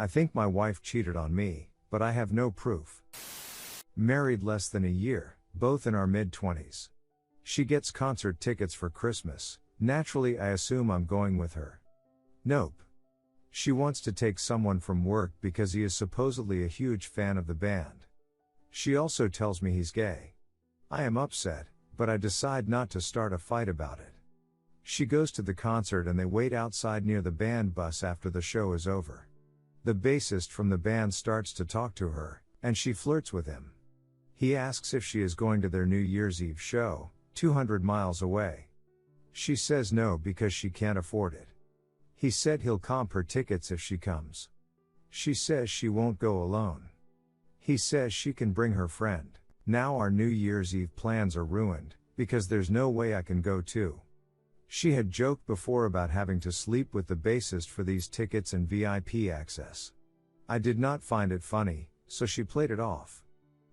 I think my wife cheated on me, but I have no proof. Married less than a year, both in our mid-20s. She gets concert tickets for Christmas. Naturally, I assume I'm going with her. Nope. She wants to take someone from work because he is supposedly a huge fan of the band. She also tells me he's gay. I am upset, but I decide not to start a fight about it. She goes to the concert and they wait outside near the band bus after the show is over. The bassist from the band starts to talk to her, and she flirts with him. He asks if she is going to their New Year's Eve show, 200 miles away. She says no because she can't afford it. He said he'll comp her tickets if she comes. She says she won't go alone. He says she can bring her friend. Now our New Year's Eve plans are ruined, because there's no way I can go too. She had joked before about having to sleep with the bassist for these tickets and VIP access. I did not find it funny, so she played it off.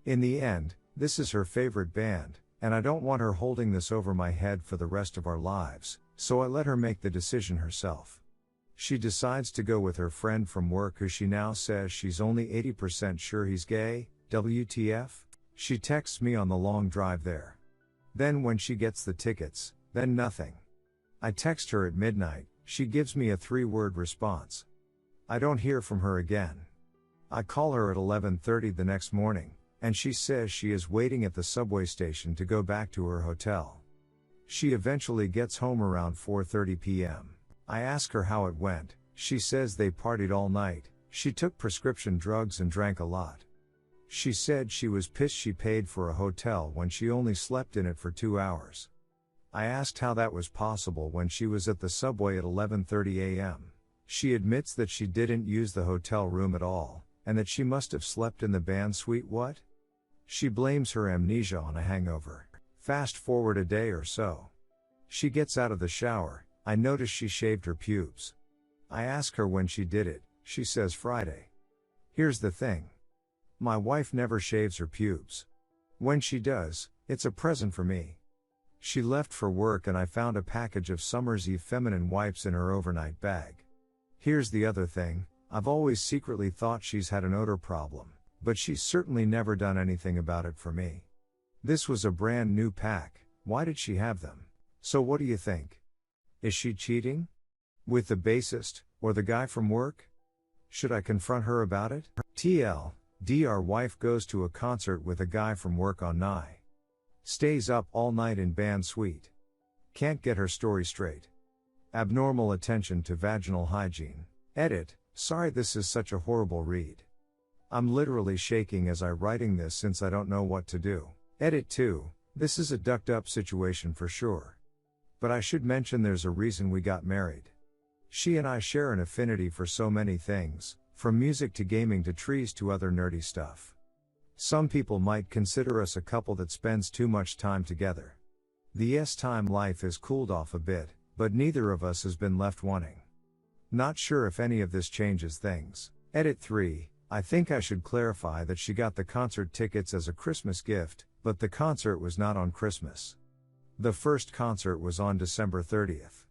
In the end, this is her favorite band, and I don't want her holding this over my head for the rest of our lives, so I let her make the decision herself. She decides to go with her friend from work who she now says she's only 80% sure he's gay. WTF? She texts me on the long drive there. Then when she gets the tickets, then nothing. I text her at midnight, she gives me a 3-word response. I don't hear from her again. I call her at 11:30 the next morning, and she says she is waiting at the subway station to go back to her hotel. She eventually gets home around 4:30 p.m. I ask her how it went. She says they partied all night, she took prescription drugs and drank a lot. She said she was pissed she paid for a hotel when she only slept in it for 2 hours. I asked how that was possible when she was at the subway at 11:30 a.m. She admits that she didn't use the hotel room at all, and that she must have slept in the band suite. What? She blames her amnesia on a hangover. Fast forward a day or so. She gets out of the shower. I notice she shaved her pubes. I ask her when she did it. She says Friday. Here's the thing. My wife never shaves her pubes. When she does, it's a present for me. She left for work and I found a package of Summer's Eve feminine wipes in her overnight bag. Here's the other thing, I've always secretly thought she's had an odor problem, but she's certainly never done anything about it for me. This was a brand new pack, why did she have them? So what do you think? Is she cheating? With the bassist, or the guy from work? Should I confront her about it? TLD, our wife goes to a concert with a guy from work on Nye. Stays up all night in band suite. Can't get her story straight. Abnormal attention to vaginal hygiene. Edit, sorry this is such a horrible read. I'm literally shaking as I'm writing this since I don't know what to do. Edit 2, this is a ducked up situation for sure. But I should mention there's a reason we got married. She and I share an affinity for so many things, from music to gaming to trees to other nerdy stuff. Some people might consider us a couple that spends too much time together. The time life has cooled off a bit, but neither of us has been left wanting. Not sure if any of this changes things. Edit 3, I think I should clarify that she got the concert tickets as a Christmas gift, but the concert was not on Christmas. The first concert was on December 30th.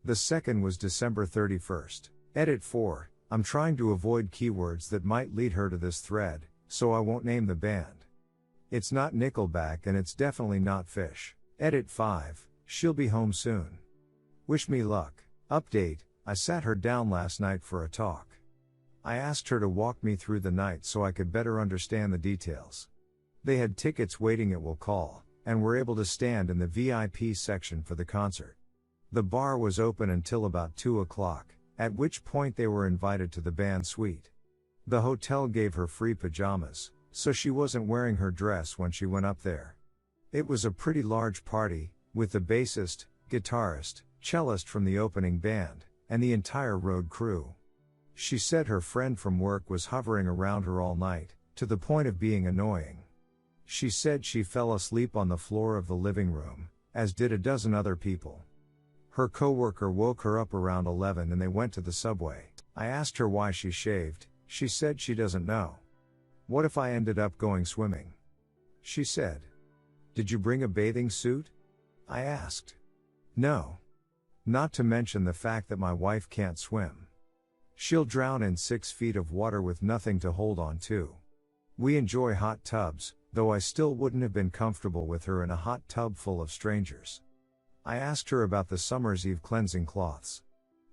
The second was December 31st. Edit 4, I'm trying to avoid keywords that might lead her to this thread, so I won't name the band. It's not Nickelback and it's definitely not Fish. Edit 5, she'll be home soon. Wish me luck. Update, I sat her down last night for a talk. I asked her to walk me through the night so I could better understand the details. They had tickets waiting at Will Call, and were able to stand in the VIP section for the concert. The bar was open until about 2 o'clock, at which point they were invited to the band suite. The hotel gave her free pajamas, so she wasn't wearing her dress when she went up there. It was a pretty large party, with the bassist, guitarist, cellist from the opening band, and the entire road crew. She said her friend from work was hovering around her all night, to the point of being annoying. She said she fell asleep on the floor of the living room, as did a dozen other people. Her coworker woke her up around 11 and they went to the subway. I asked her why she shaved. She said she doesn't know. What if I ended up going swimming? She said. Did you bring a bathing suit? I asked. No. Not to mention the fact that my wife can't swim. She'll drown in 6 feet of water with nothing to hold on to. We enjoy hot tubs, though I still wouldn't have been comfortable with her in a hot tub full of strangers. I asked her about the Summer's Eve cleansing cloths.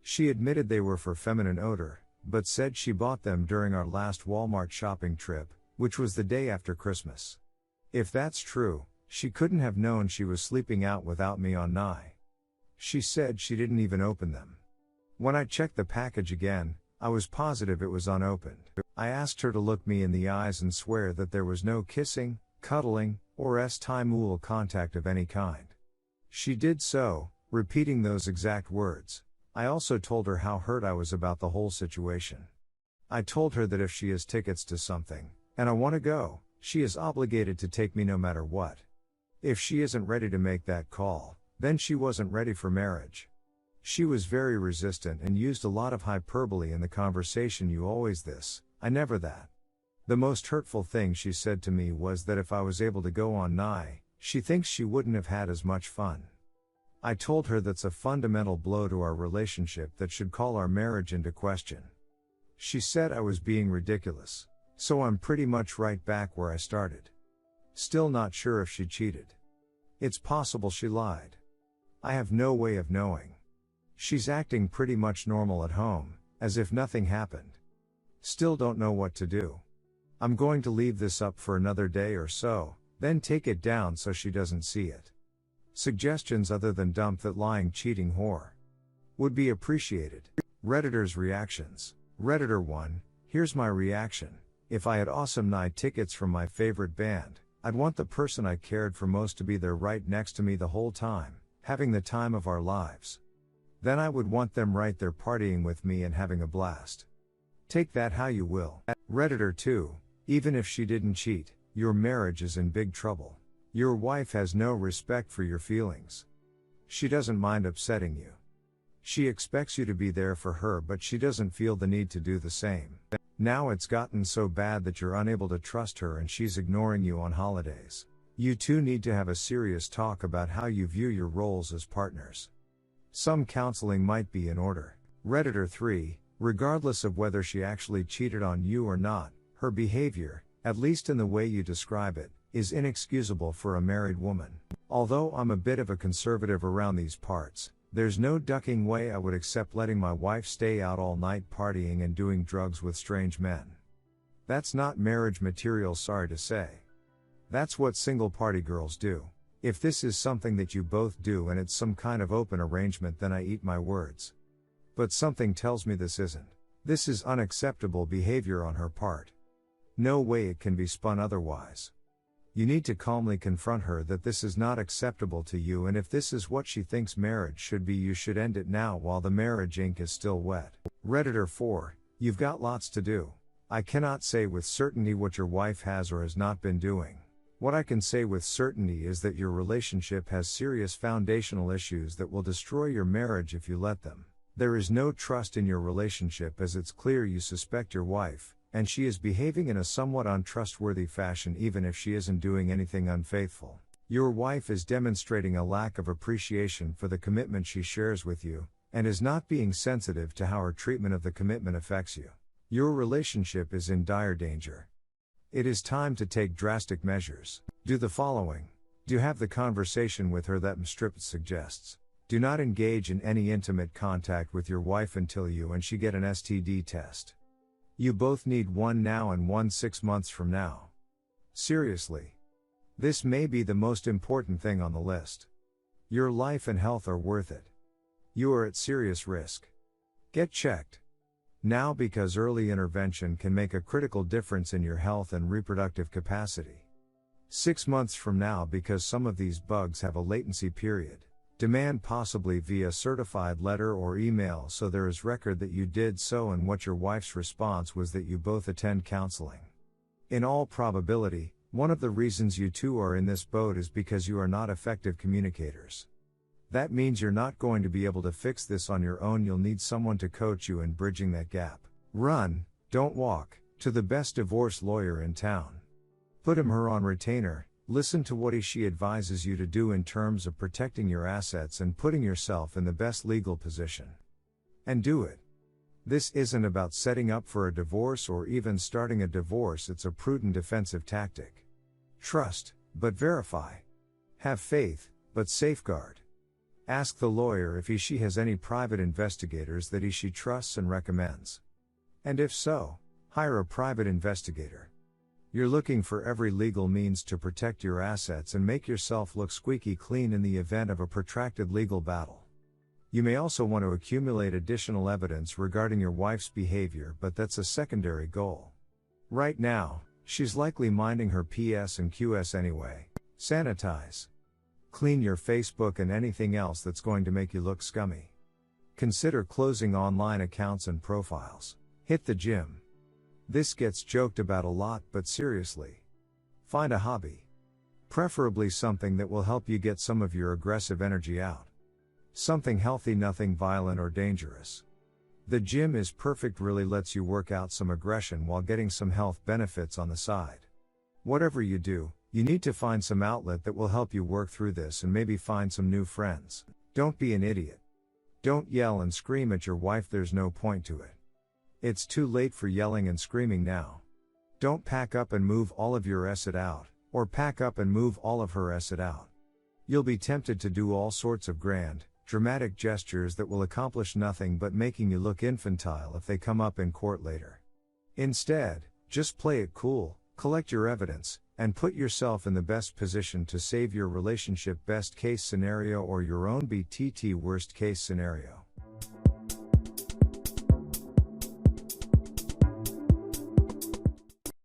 She admitted they were for feminine odor, but said she bought them during our last Walmart shopping trip, which was the day after Christmas. If that's true, she couldn't have known she was sleeping out without me on Nye. She said she didn't even open them. When I checked the package again, I was positive it was unopened. I asked her to look me in the eyes and swear that there was no kissing, cuddling, or time contact of any kind. She did so, repeating those exact words. I also told her how hurt I was about the whole situation. I told her that if she has tickets to something, and I want to go, she is obligated to take me no matter what. If she isn't ready to make that call, then she wasn't ready for marriage. She was very resistant and used a lot of hyperbole in the conversation. You always this, I never that. The most hurtful thing she said to me was that if I was able to go on Nye, she thinks she wouldn't have had as much fun. I told her that's a fundamental blow to our relationship that should call our marriage into question. She said I was being ridiculous, so I'm pretty much right back where I started. Still not sure if she cheated. It's possible she lied. I have no way of knowing. She's acting pretty much normal at home, as if nothing happened. Still don't know what to do. I'm going to leave this up for another day or so, then take it down so she doesn't see it. Suggestions other than dump that lying cheating whore would be appreciated. Redditors' reactions. Redditor 1, here's my reaction. If I had awesome night tickets from my favorite band, I'd want the person I cared for most to be there right next to me the whole time, having the time of our lives. Then I would want them right there partying with me and having a blast. Take that how you will. Redditor 2, even if she didn't cheat, your marriage is in big trouble. Your wife has no respect for your feelings. She doesn't mind upsetting you. She expects you to be there for her, but she doesn't feel the need to do the same. Now it's gotten so bad that you're unable to trust her and she's ignoring you on holidays. You two need to have a serious talk about how you view your roles as partners. Some counseling might be in order. Redditor 3, regardless of whether she actually cheated on you or not, her behavior, at least in the way you describe it, is inexcusable for a married woman. Although I'm a bit of a conservative around these parts, there's no ducking way I would accept letting my wife stay out all night partying and doing drugs with strange men. That's not marriage material, sorry to say. That's what single party girls do. If this is something that you both do and it's some kind of open arrangement, then I eat my words. But something tells me this isn't. This is unacceptable behavior on her part. No way it can be spun otherwise. You need to calmly confront her that this is not acceptable to you, and if this is what she thinks marriage should be, you should end it now while the marriage ink is still wet. Redditor 4, you've got lots to do. I cannot say with certainty what your wife has or has not been doing. What I can say with certainty is that your relationship has serious foundational issues that will destroy your marriage if you let them. There is no trust in your relationship, as it's clear you suspect your wife, and she is behaving in a somewhat untrustworthy fashion even if she isn't doing anything unfaithful. Your wife is demonstrating a lack of appreciation for the commitment she shares with you, and is not being sensitive to how her treatment of the commitment affects you. Your relationship is in dire danger. It is time to take drastic measures. Do the following. Do have the conversation with her that Mstrip suggests. Do not engage in any intimate contact with your wife until you and she get an STD test. You both need one now and one 6 months from now. Seriously. This may be the most important thing on the list. Your life and health are worth it. You are at serious risk. Get checked now, because early intervention can make a critical difference in your health and reproductive capacity. 6 months from now, because some of these bugs have a latency period. Demand possibly via certified letter or email so there is record that you did so and what your wife's response was that you both attend counseling. In all probability, one of the reasons you two are in this boat is because you are not effective communicators. That means you're not going to be able to fix this on your own. You'll need someone to coach you in bridging that gap. Run, don't walk, to the best divorce lawyer in town. Put her on retainer. Listen to what she advises you to do in terms of protecting your assets and putting yourself in the best legal position. And do it. This isn't about setting up for a divorce or even starting a divorce, it's a prudent defensive tactic. Trust, but verify. Have faith, but safeguard. Ask the lawyer if she has any private investigators that she trusts and recommends. And if so, hire a private investigator. You're looking for every legal means to protect your assets and make yourself look squeaky clean in the event of a protracted legal battle. You may also want to accumulate additional evidence regarding your wife's behavior, but that's a secondary goal. Right now, she's likely minding her PS and QS anyway. Sanitize. Clean your Facebook and anything else that's going to make you look scummy. Consider closing online accounts and profiles. Hit the gym. This gets joked about a lot, but seriously. Find a hobby. Preferably something that will help you get some of your aggressive energy out. Something healthy, nothing violent or dangerous. The gym is perfect, really lets you work out some aggression while getting some health benefits on the side. Whatever you do, you need to find some outlet that will help you work through this and maybe find some new friends. Don't be an idiot. Don't yell and scream at your wife, there's no point to it. It's too late for yelling and screaming now. Don't pack up and move all of your acid out, or pack up and move all of her acid out. You'll be tempted to do all sorts of grand, dramatic gestures that will accomplish nothing but making you look infantile if they come up in court later. Instead, just play it cool, collect your evidence, and put yourself in the best position to save your relationship, best case scenario, or your own BTT worst case scenario.